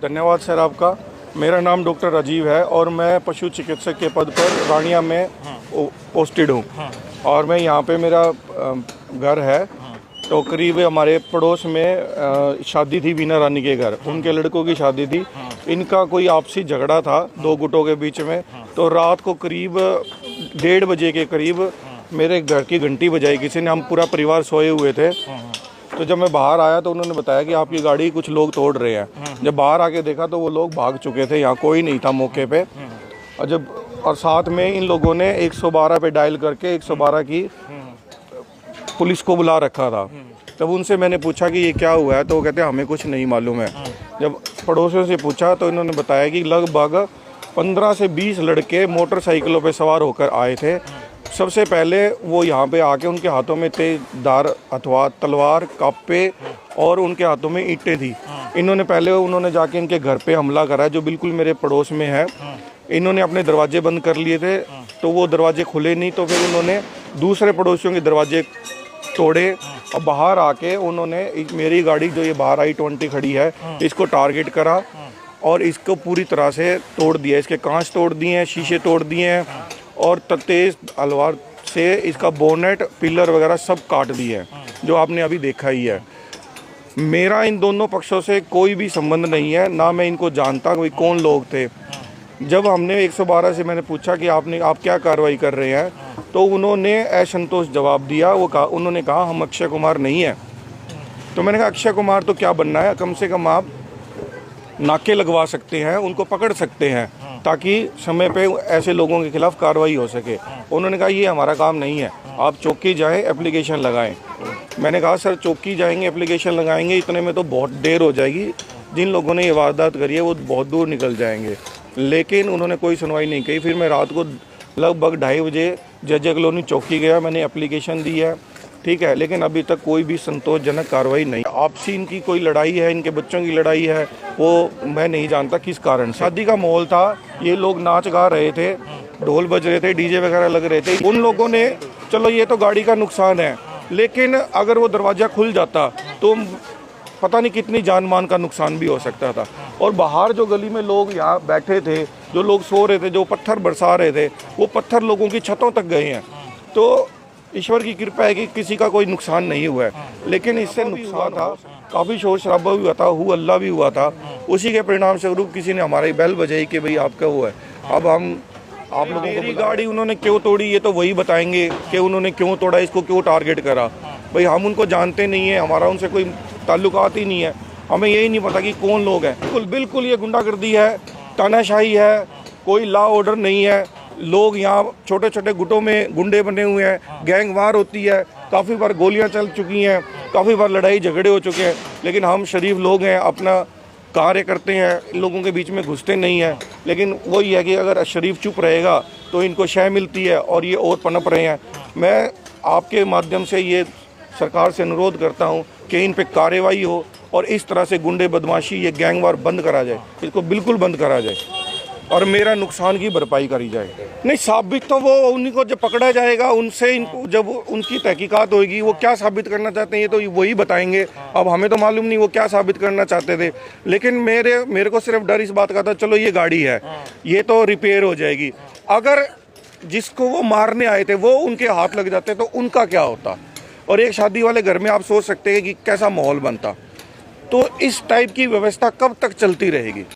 धन्यवाद सर आपका। मेरा नाम डॉक्टर राजीव है और मैं पशु चिकित्सक के पद पर रानिया में पोस्टेड हूँ। और मैं यहाँ पे मेरा घर है, तो करीब हमारे पड़ोस में शादी थी वीना रानी के घर, उनके लड़कों की शादी थी। इनका कोई आपसी झगड़ा था दो गुटों के बीच में। तो रात को करीब 1:30 बजे के करीब मेरे घर की घंटी बजाई किसी ने, हम पूरा परिवार सोए हुए थे। तो जब मैं बाहर आया तो उन्होंने बताया कि आपकी गाड़ी कुछ लोग तोड़ रहे हैं। जब बाहर आके देखा तो वो लोग भाग चुके थे, यहाँ कोई नहीं था मौके पे। और साथ में इन लोगों ने 112 पे डायल करके 112 की पुलिस को बुला रखा था। तब उनसे मैंने पूछा कि ये क्या हुआ है, तो वो कहते हैं हमें कुछ नहीं मालूम है। जब पड़ोसियों से पूछा तो इन्होंने बताया कि लगभग 15 से 20 लड़के मोटरसाइकिलों पे सवार होकर आए थे। सबसे पहले वो यहाँ पे आके उनके हाथों में तेजदार अथवा तलवार, कापे और उनके हाथों में ईंटें थी। उन्होंने जाके इनके घर पे हमला करा, जो बिल्कुल मेरे पड़ोस में है। इन्होंने अपने दरवाजे बंद कर लिए थे, तो वो दरवाजे खुले नहीं, तो फिर उन्होंने दूसरे पड़ोसियों के दरवाजे तोड़े और बाहर आके उन्होंने मेरी गाड़ी जो ये बाहर i20 खड़ी है, इसको टारगेट करा और इसको पूरी तरह से तोड़ दिया। इसके कांच तोड़ दिए हैं, शीशे तोड़ दिए हैं और तेज तलवार से इसका बोनेट, पिलर वगैरह सब काट दिए हैं, जो आपने अभी देखा ही है। मेरा इन दोनों पक्षों से कोई भी संबंध नहीं है, ना मैं इनको जानता कोई कौन लोग थे। जब हमने 112 से मैंने पूछा कि आप क्या कार्रवाई कर रहे हैं, तो उन्होंने असंतोष जवाब दिया। उन्होंने कहा हम अक्षय कुमार नहीं है। तो मैंने कहा अक्षय कुमार तो क्या बनना है, कम से कम आप नाके लगवा सकते हैं, उनको पकड़ सकते हैं, ताकि समय पे ऐसे लोगों के खिलाफ कार्रवाई हो सके। उन्होंने कहा ये हमारा काम नहीं है, आप चौकी जाएं, एप्लीकेशन लगाएं। मैंने कहा सर चौकी जाएंगे, एप्लीकेशन लगाएंगे, इतने में तो बहुत देर हो जाएगी। जिन लोगों ने ये वारदात करी है वो बहुत दूर निकल जाएंगे। लेकिन उन्होंने कोई सुनवाई नहीं की। फिर मैं रात को लगभग 2:30 बजे जज कॉलोनी चौकी गया, मैंने एप्लीकेशन दी है, ठीक है, लेकिन अभी तक कोई भी संतोषजनक कार्रवाई नहीं। आपसी इनकी कोई लड़ाई है, इनके बच्चों की लड़ाई है, वो मैं नहीं जानता किस कारण। शादी का माहौल था, ये लोग नाच गा रहे थे, ढोल बज रहे थे, डीजे वगैरह लग रहे थे। उन लोगों ने, चलो ये तो गाड़ी का नुकसान है, लेकिन अगर वो दरवाज़ा खुल जाता तो पता नहीं कितनी जान मान का नुकसान भी हो सकता था। और बाहर जो गली में लोग यहाँ बैठे थे, जो लोग सो रहे थे, जो पत्थर बरसा रहे थे, वो पत्थर लोगों की छतों तक गए हैं। तो ईश्वर की कृपा है कि किसी का कोई नुकसान नहीं हुआ है, लेकिन इससे नुकसान था, काफ़ी शोर शराबा भी हुआ था, हल्ला भी हुआ था। उसी के परिणाम स्वरूप किसी ने हमारी बेल बजाई कि भाई आपका हुआ है। अब आप लोगों को गाड़ी उन्होंने क्यों तोड़ी ये तो वही बताएंगे कि उन्होंने क्यों तोड़ा, इसको क्यों टारगेट करा। भाई हम उनको जानते नहीं है, हमारा उनसे कोई ताल्लुकात ही नहीं है, हमें यही नहीं पता कि कौन लोग हैं। बिल्कुल ये गुंडागर्दी है, तानाशाही है, कोई लॉ ऑर्डर नहीं है। लोग यहाँ छोटे छोटे गुटों में गुंडे बने हुए हैं, गैंग वार होती है, काफ़ी बार गोलियां चल चुकी हैं, काफ़ी बार लड़ाई झगड़े हो चुके हैं। लेकिन हम शरीफ लोग हैं, अपना कार्य करते हैं, लोगों के बीच में घुसते नहीं हैं। लेकिन वही है कि अगर शरीफ चुप रहेगा तो इनको शय मिलती है और ये और पनप रहे हैं। मैं आपके माध्यम से ये सरकार से अनुरोध करता हूँ कि इन पर कार्रवाई हो और इस तरह से गुंडे बदमाशी, ये गैंगवार बंद करा जाए, इसको बिल्कुल बंद करा जाए और मेरा नुकसान की भरपाई करी जाए। नहीं, साबित तो वो उन्हीं को जब पकड़ा जाएगा, उनसे इनको जब उनकी तहकीकात होगी, वो क्या साबित करना चाहते हैं ये तो वही बताएंगे। अब हमें तो मालूम नहीं वो क्या साबित करना चाहते थे। लेकिन मेरे को सिर्फ डर इस बात का था, चलो ये गाड़ी है, ये तो रिपेयर हो जाएगी। अगर जिसको वो मारने आए थे वो उनके हाथ लग जाते तो उनका क्या होता। और एक शादी वाले घर में आप सोच सकते हैं कि कैसा माहौल बनता। तो इस टाइप की व्यवस्था कब तक चलती रहेगी।